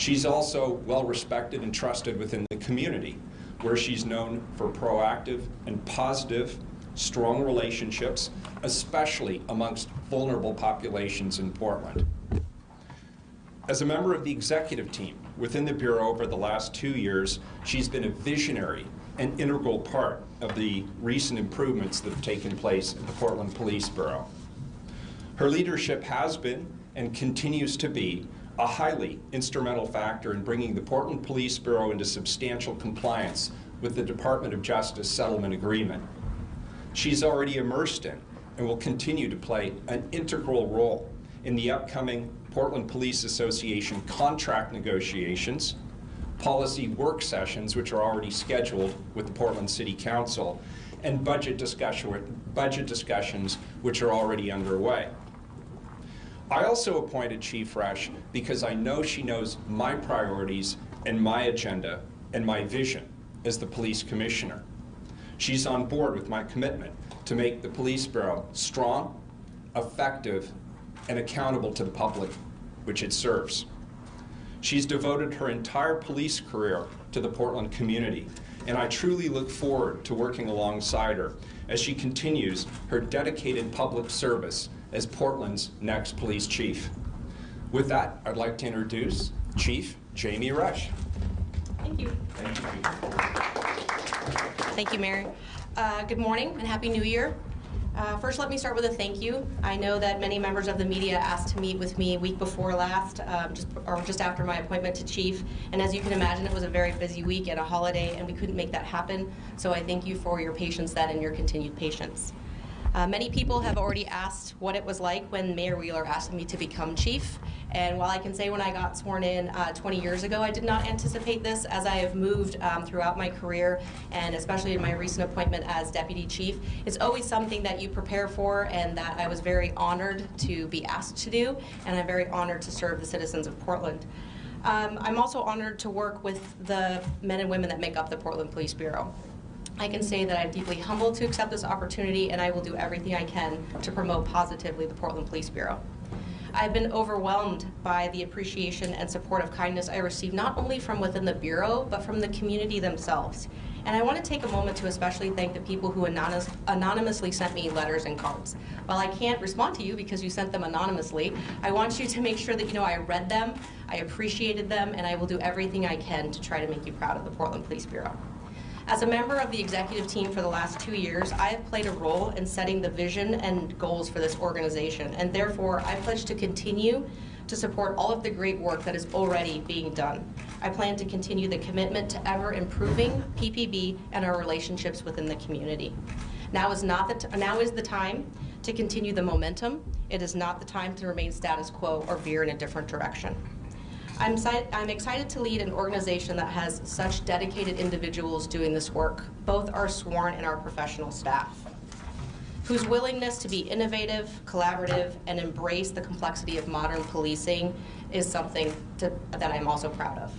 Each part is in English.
She's also well respected and trusted within the community, where she's known for proactive and positive, strong relationships, especially amongst vulnerable populations in Portland. As a member of the executive team within the Bureau over the last 2 years, she's been a visionary and integral part of the recent improvements that have taken place at the Portland Police Bureau. Her leadership has been and continues to be a highly instrumental factor in bringing the Portland Police Bureau into substantial compliance with the Department of Justice Settlement Agreement. She's already immersed in and will continue to play an integral role in the upcoming Portland Police Association contract negotiations, policy work sessions, which are already scheduled with the Portland City Council, and budget discussions, which are already underway. I also appointed Chief Resch because I know she knows my priorities and my agenda and my vision as the police commissioner. She's on board with my commitment to make the Police Bureau strong, effective, and accountable to the public which it serves. She's devoted her entire police career to the Portland community, and I truly look forward to working alongside her as she continues her dedicated public service as Portland's next police chief. With that, I'd like to introduce Chief Jami Resch. Thank you. Thank you. Thank you, Mary. Good morning and Happy New Year. First, let me start with a thank you. I know that many members of the media asked to meet with me week before last, just after my appointment to chief. And as you can imagine, it was a very busy week and a holiday, and we couldn't make that happen. So I thank you for your patience then and your continued patience. Many people have already asked what it was like when Mayor Wheeler asked me to become chief. And while I can say when I got sworn in 20 years ago, I did not anticipate this. As I have moved throughout my career, and especially in my recent appointment as deputy chief, it's always something that you prepare for and that I was very honored to be asked to do, and I'm very honored to serve the citizens of Portland. I'm also honored to work with the men and women that make up the Portland Police Bureau. I can say that I'm deeply humbled to accept this opportunity, and I will do everything I can to promote positively the Portland Police Bureau. I've been overwhelmed by the appreciation and support of kindness I receive not only from within the Bureau, but from the community themselves. And I want to take a moment to especially thank the people who anonymously sent me letters and cards. While I can't respond to you because you sent them anonymously, I want you to make sure that you know I read them, I appreciated them, and I will do everything I can to try to make you proud of the Portland Police Bureau. As a member of the executive team for the last 2 years, I have played a role in setting the vision and goals for this organization, and therefore I pledge to continue to support all of the great work that is already being done. I plan to continue the commitment to ever improving PPB and our relationships within the community. Now is the time to continue the momentum. It is not the time to remain status quo or veer in a different direction. I'm excited to lead an organization that has such dedicated individuals doing this work, both our sworn and our professional staff, whose willingness to be innovative, collaborative, and embrace the complexity of modern policing is something that I'm also proud of.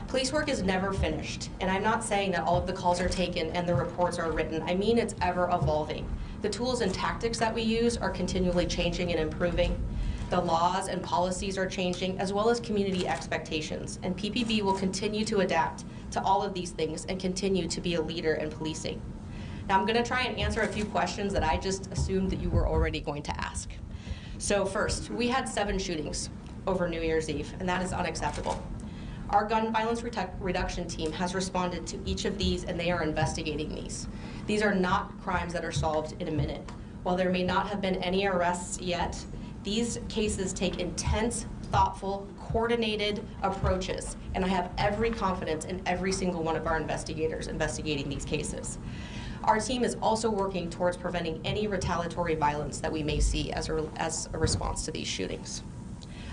Police work is never finished, and I'm not saying that all of the calls are taken and the reports are written. I mean it's ever evolving. The tools and tactics that we use are continually changing and improving. The laws and policies are changing, as well as community expectations, and PPB will continue to adapt to all of these things and continue to be a leader in policing. Now I'm going to try and answer a few questions that I just assumed that you were already going to ask. So first, we had 7 shootings over New Year's Eve, and that is unacceptable. Our gun violence reduction team has responded to each of these, and they are investigating these. These are not crimes that are solved in a minute. While there may not have been any arrests yet, these cases take intense, thoughtful, coordinated approaches, and I have every confidence in every single one of our investigators investigating these cases. Our team is also working towards preventing any retaliatory violence that we may see as a response to these shootings.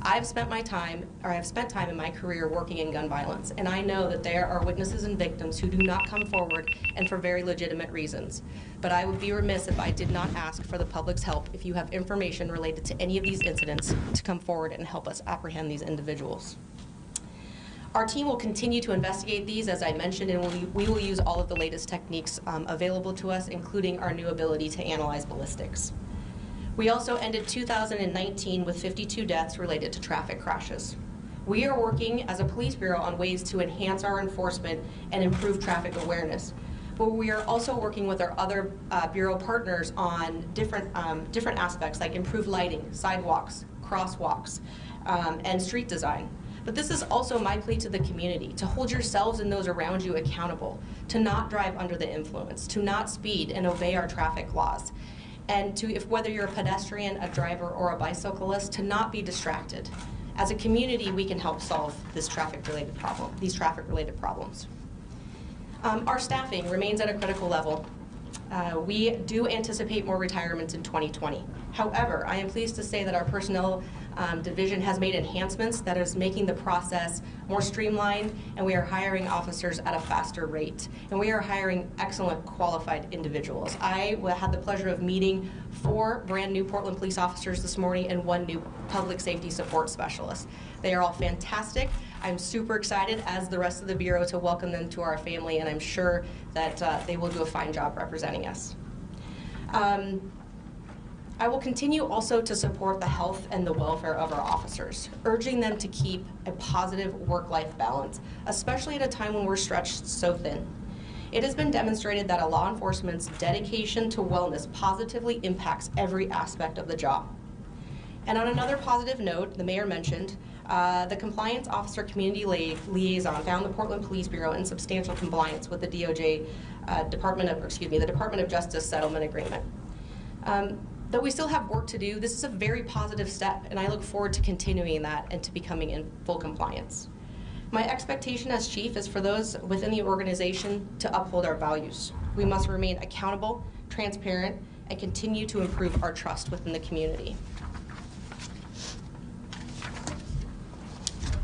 I have spent time in my career working in gun violence, and I know that there are witnesses and victims who do not come forward, and for very legitimate reasons. But I would be remiss if I did not ask for the public's help if you have information related to any of these incidents to come forward and help us apprehend these individuals. Our team will continue to investigate these, as I mentioned, and we will use all of the latest techniques available to us, including our new ability to analyze ballistics. We also ended 2019 with 52 deaths related to traffic crashes. We are working as a police bureau on ways to enhance our enforcement and improve traffic awareness. But we are also working with our other bureau partners on different aspects like improved lighting, sidewalks, crosswalks, and street design. But this is also my plea to the community, to hold yourselves and those around you accountable, to not drive under the influence, to not speed and obey our traffic laws, and to, if whether you're a pedestrian, a driver, or a bicyclist, to not be distracted. As a community, we can help solve these traffic-related problems. Our staffing remains at a critical level. We do anticipate more retirements in 2020. However, I am pleased to say that our personnel division has made enhancements that is making the process more streamlined, and we are hiring officers at a faster rate. And we are hiring excellent, qualified individuals. I had the pleasure of meeting 4 brand new Portland police officers this morning and 1 new public safety support specialist. They are all fantastic. I'm super excited, as the rest of the Bureau, to welcome them to our family, and I'm sure that they will do a fine job representing us. I will continue also to support the health and the welfare of our officers, urging them to keep a positive work-life balance, especially at a time when we're stretched so thin. It has been demonstrated that a law enforcement's dedication to wellness positively impacts every aspect of the job. And on another positive note, the mayor mentioned, the compliance officer community liaison found the Portland Police Bureau in substantial compliance with the DOJ the Department of Justice settlement agreement. Though we still have work to do, this is a very positive step, and I look forward to continuing that and to becoming in full compliance. My expectation as chief is for those within the organization to uphold our values. We must remain accountable, transparent, and continue to improve our trust within the community.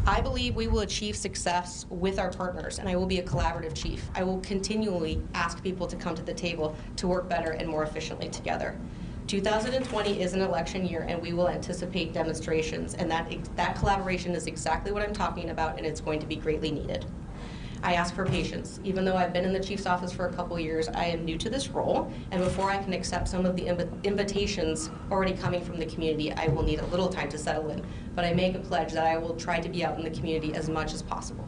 I believe we will achieve success with our partners, and I will be a collaborative chief. I will continually ask people to come to the table to work better and more efficiently together. 2020 is an election year, and we will anticipate demonstrations, and that collaboration is exactly what I'm talking about, and it's going to be greatly needed. I ask for patience. Even though I've been in the chief's office for a couple years, I am new to this role, and before I can accept some of the invitations already coming from the community, I will need a little time to settle in. But I make a pledge that I will try to be out in the community as much as possible.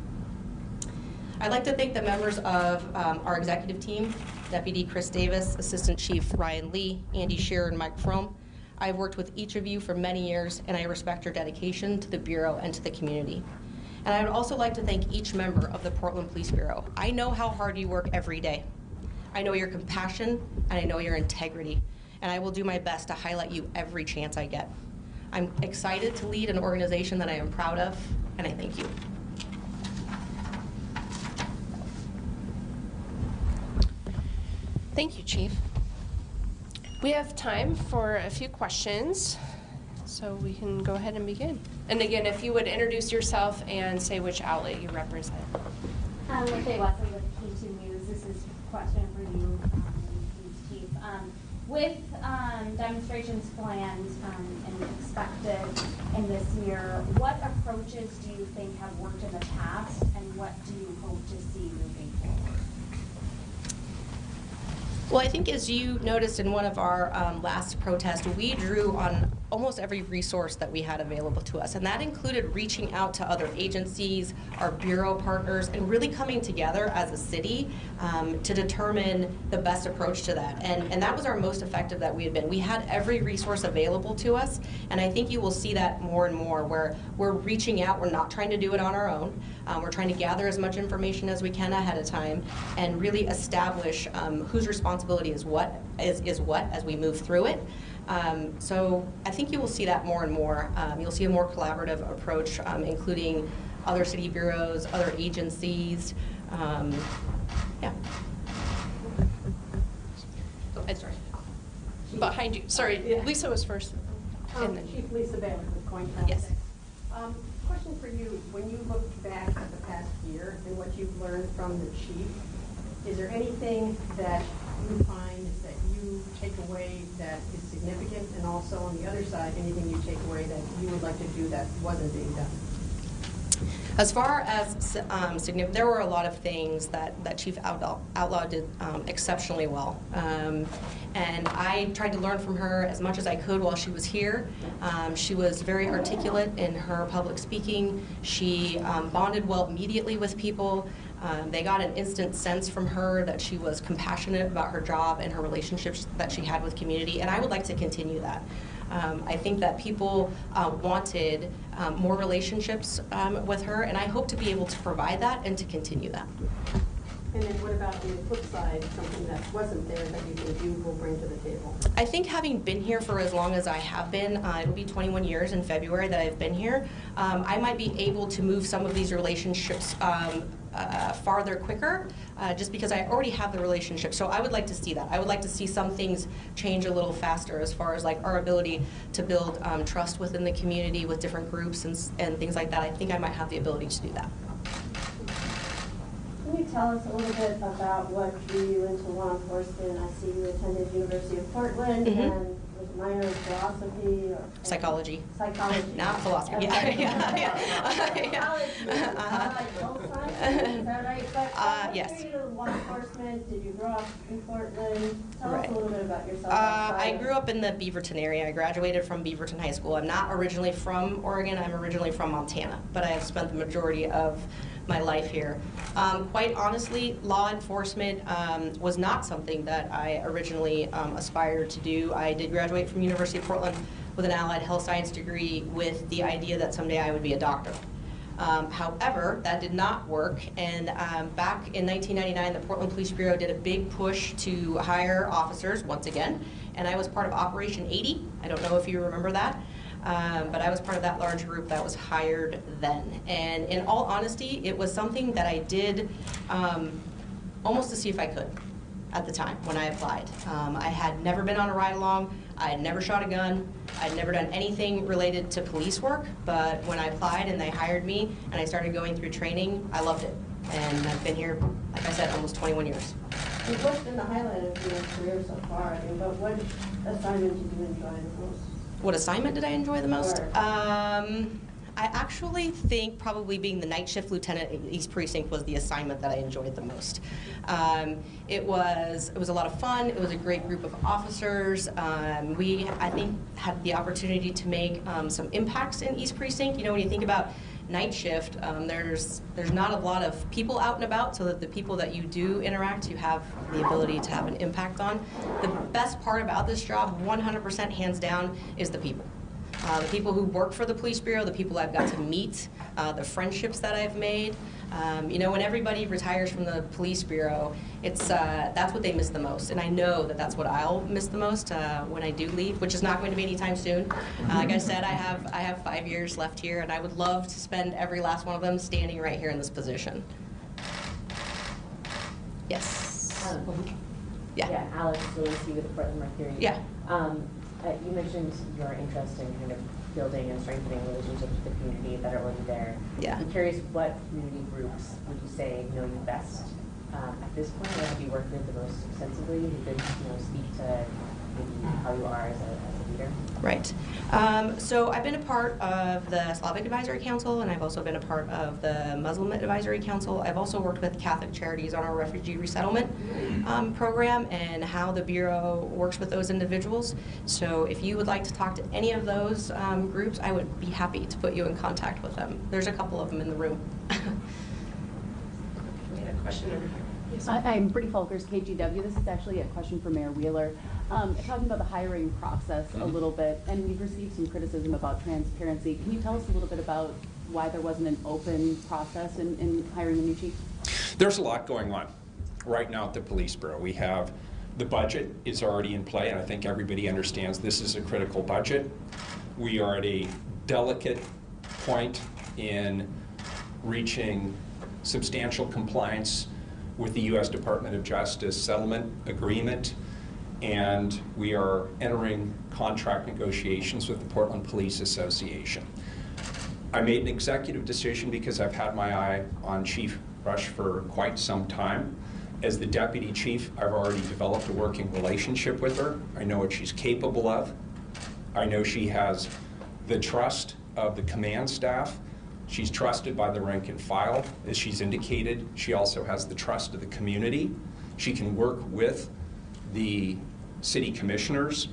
I'd like to thank the members of our executive team, Deputy Chris Davis, Assistant Chief Ryan Lee, Andy Shearer, and Mike Fromm. I've worked with each of you for many years, and I respect your dedication to the Bureau and to the community. And I would also like to thank each member of the Portland Police Bureau. I know how hard you work every day. I know your compassion, and I know your integrity, and I will do my best to highlight you every chance I get. I'm excited to lead an organization that I am proud of, and I thank you. Thank you, Chief. We have time for a few questions, so we can go ahead and begin. And again, if you would introduce yourself and say which outlet you represent. Faye Watson with K2 News. This is a question for you, Chief. With demonstrations planned and expected in this year, what approaches do you think have worked in the past, and what do you hope to see moving forward? Well, I think as you noticed in one of our last protests, we drew on almost every resource that we had available to us, and that included reaching out to other agencies, our bureau partners, and really coming together as a city to determine the best approach to that. And that was our most effective that we had been. We had every resource available to us, and I think you will see that more and more, where we're reaching out. We're not trying to do it on our own. We're trying to gather as much information as we can ahead of time and really establish whose responsibility is what as we move through it. So I think you will see that more and more. You'll see a more collaborative approach, including other city bureaus, other agencies. Yeah. Oh, sorry. Behind you. Sorry, Yeah. Lisa was first. And then Chief Lisa Bailey with Coin County. Yes. Question for you. When you look back at the past year and what you've learned from the chief, is there anything that you find that you take away that is significant, and also on the other side, anything you take away that you would like to do that wasn't being done? As far as significant, there were a lot of things that Chief Outlaw did exceptionally well. And I tried to learn from her as much as I could while she was here. She was very articulate in her public speaking. She bonded well immediately with people. They got an instant sense from her that she was compassionate about her job and her relationships that she had with community, and I would like to continue that. I think that people wanted more relationships with her, and I hope to be able to provide that and to continue that. And then what about on the flip side, something that wasn't there that you think you will bring to the table? I think having been here for as long as I have been, it'll be 21 years in February that I've been here, I might be able to move some of these relationships farther quicker, just because I already have the relationship. So I would like to see that. I would like to see some things change a little faster as far as like our ability to build trust within the community with different groups and things like that. I think I might have the ability to do that. Can you tell us a little bit about what drew you into law enforcement? I see you attended University of Portland and with a minor in philosophy or Psychology. Psychology. Not philosophy. Okay. Yeah. Is that right? But yes. what drew you to law enforcement? Did you grow up in Portland? Tell us Right. a little bit about yourself. I grew up in the Beaverton area. I graduated from Beaverton High School. I'm not originally from Oregon. I'm originally from Montana, but I have spent the majority of my life here. Quite honestly, law enforcement was not something that I originally aspired to do. I did graduate from University of Portland with an allied health science degree with the idea that someday I would be a doctor. However, that did not work, and back in 1999, the Portland Police Bureau did a big push to hire officers once again, and I was part of Operation 80. I don't know if you remember that. But I was part of that large group that was hired then. And in all honesty, it was something that I did almost to see if I could at the time when I applied. I had never been on a ride-along. I had never shot a gun. I'd never done anything related to police work. But when I applied and they hired me and I started going through training, I loved it. And I've been here, like I said, almost 21 years. And what's been the highlight of your career so far? I mean, but what assignment did you enjoy the most? What assignment did I enjoy the most? Sure. I actually think probably being the night shift lieutenant at East Precinct was the assignment that I enjoyed the most. It was a lot of fun. It was a great group of officers. We, I think, had the opportunity to make some impacts in East Precinct. You know, when you think about night shift, there's not a lot of people out and about, so that the people that you do interact, you have the ability to have an impact on. The best part about this job, 100% hands down, is the people. The people who work for the Police Bureau, the people I've got to meet, the friendships that I've made. You know, when everybody retires from the Police Bureau, it's that's what they miss the most, and I know that that's what I'll miss the most when I do leave, which is not going to be anytime soon. Like I said, I have 5 years left here, and I would love to spend every last one of them standing right here in this position. Yes. Yeah, Alex Lewis with the Portland Mercury. Yeah. You mentioned your interest in kind of building and strengthening relationships with the community that are already there. Yeah. I'm curious, what community groups would you say know you best at this point, or have you worked with the most extensively? Who could speak to maybe how you are as a leader? Right. So I've been a part of the Slavic Advisory Council, and I've also been a part of the Muslim Advisory Council. I've also worked with Catholic Charities on our refugee resettlement program and how the Bureau works with those individuals. So if you would like to talk to any of those groups, I would be happy to put you in contact with them. There's a couple of them in the room. We had a question over here. Yes. I'm Brittany Folkers, KGW. This is actually a question for Mayor Wheeler. Talking about the hiring process a little bit, and we've received some criticism about transparency. Can you tell us a little bit about why there wasn't an open process in hiring a new chief? There's a lot going on right now at the Police Bureau. We have the budget is already in play, and I think everybody understands this is a critical budget. We are at a delicate point in reaching substantial compliance with the U.S. Department of Justice settlement agreement, and we are entering contract negotiations with the Portland Police Association. I made an executive decision because I've had my eye on Chief Resch for quite some time. As the deputy chief, I've already developed a working relationship with her. I know what she's capable of. I know she has the trust of the command staff, She's trusted by the rank and file, as she's indicated. She also has the trust of the community. She can work with the city commissioners.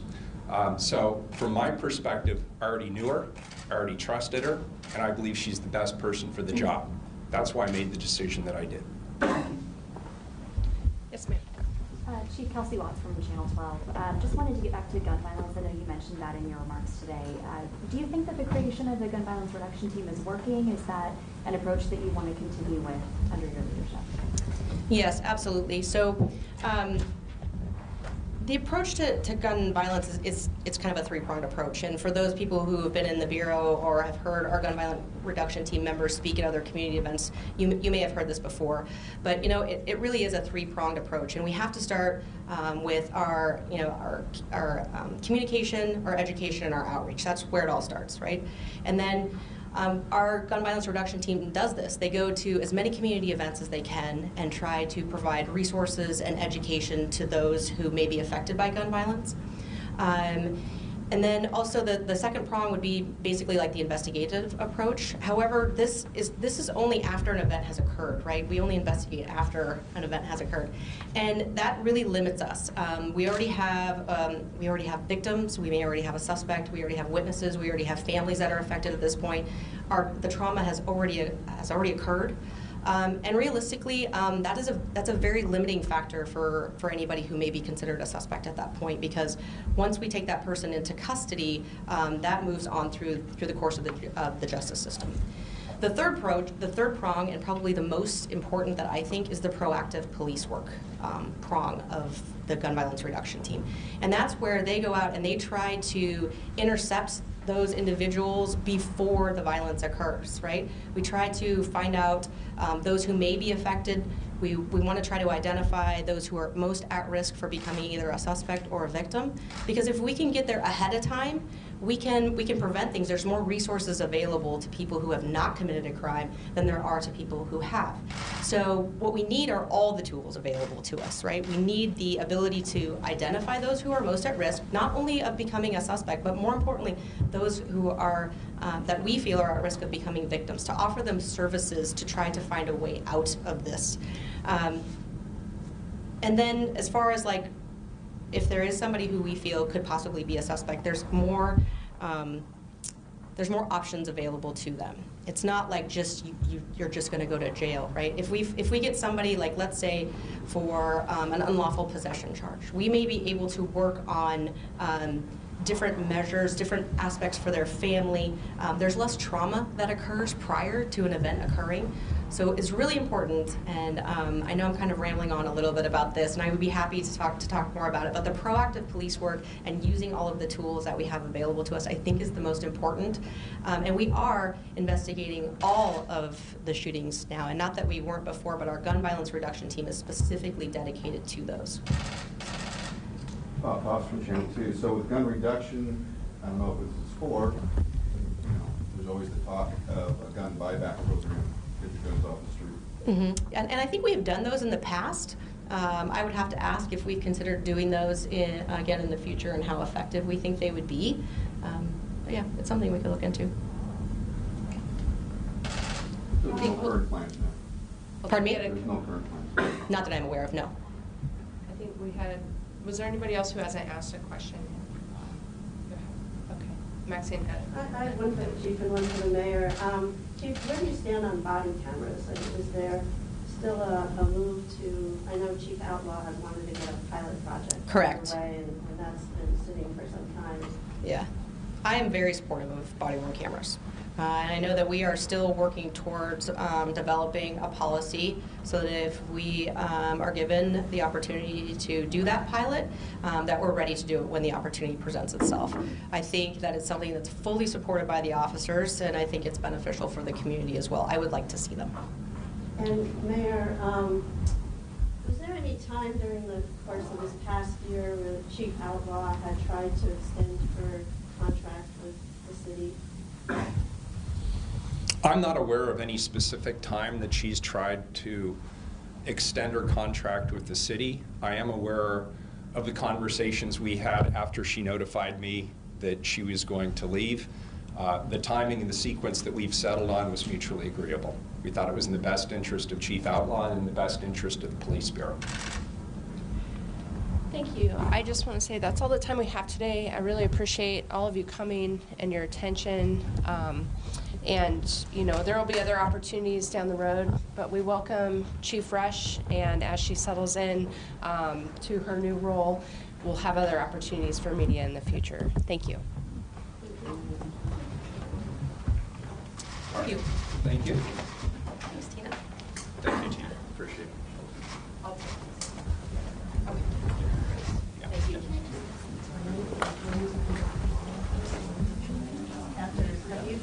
So from my perspective, I already knew her, I already trusted her, and I believe she's the best person for the job. That's why I made the decision that I did. Yes, ma'am. Chief Kelsey Watts from Channel 12. Just wanted to get back to gun violence. I know you mentioned that in your remarks today. Do you think that the creation of the gun violence reduction team is working? Is that an approach that you want to continue with under your leadership? Yes, absolutely. So the approach to gun violence it's kind of a three-pronged approach. And for those people who have been in the Bureau or have heard our gun violence reduction team members speak at other community events, you may have heard this before. But it really is a three-pronged approach, and we have to start with our communication, our education, and our outreach. That's where it all starts, right? And then our gun violence reduction team does this. They go to as many community events as they can and try to provide resources and education to those who may be affected by gun violence. And then also the second prong would be basically like the investigative approach. However, this is only after an event has occurred, right? We only investigate after an event has occurred, and that really limits us. We already have victims. We may already have a suspect. We already have witnesses. We already have families that are affected at this point. The trauma has already occurred. And realistically, that's a very limiting factor for anybody who may be considered a suspect at that point, because once we take that person into custody, that moves on through the course of the justice system. The third prong, and probably the most important that I think, is the proactive police work prong of the gun violence reduction team. And that's where they go out and they try to intercept those individuals before the violence occurs, right? We try to find out those who may be affected. We want to try to identify those who are most at risk for becoming either a suspect or a victim, because if we can get there ahead of time, we can prevent things. There's more resources available to people who have not committed a crime than there are to people who have. So what we need are all the tools available to us, right? We need the ability to identify those who are most at risk, not only of becoming a suspect, but more importantly, those who are that we feel are at risk of becoming victims, to offer them services to try to find a way out of this. And then as far as like, if there is somebody who we feel could possibly be a suspect, there's more options available to them. It's not like just you're just going to go to jail, right? If we get somebody, like let's say for an unlawful possession charge, we may be able to work on different measures, different aspects for their family. There's less trauma that occurs prior to an event occurring. So it's really important, and I know I'm kind of rambling on a little bit about this, and I would be happy to talk more about it, but the proactive police work and using all of the tools that we have available to us, I think, is the most important. And we are investigating all of the shootings now, and not that we weren't before, but our gun violence reduction team is specifically dedicated to those. Pops from Channel 2. So with gun reduction, I don't know if it's a sport, there's always the talk of a gun buyback program. Get your guns off the street. Mm-hmm. And I think we have done those in the past. I would have to ask if we've considered doing those again in the future and how effective we think they would be. But yeah, it's something we could look into. There's no current plans now. Pardon me? There's no current plans. Not that I'm aware of, no. I think we had, was there anybody else who hasn't asked a question? Okay. Maxine had. I have one for the chief and one for the mayor. Chief, where do you stand on body cameras? Like, is there still a move to, I know Chief Outlaw has wanted to get a pilot project Correct. underway, and that's been sitting for some time. Yeah. I am very supportive of body-worn cameras. And I know that we are still working towards developing a policy so that if we are given the opportunity to do that pilot, that we're ready to do it when the opportunity presents itself. I think that it's something that's fully supported by the officers, and I think it's beneficial for the community as well. I would like to see them. And Mayor, was there any time during the course of this past year where Chief Outlaw had tried to extend her contract with the city? I'm not aware of any specific time that she's tried to extend her contract with the city. I am aware of the conversations we had after she notified me that she was going to leave. The timing and the sequence that we've settled on was mutually agreeable. We thought it was in the best interest of Chief Outlaw and in the best interest of the Police Bureau. Thank you. I just want to say that's all the time we have today. I really appreciate all of you coming and your attention. And, you know, there will be other opportunities down the road, but we welcome Chief Resch, and as she settles in to her new role, we'll have other opportunities for media in the future. Thank you. Thank you. Thank you. Thanks, Tina. Thank you, Tina. Appreciate it. Thank you.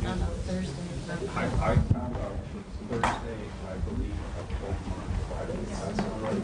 On Thursday. I found out Thursday, I believe, of 12 months. That's all right.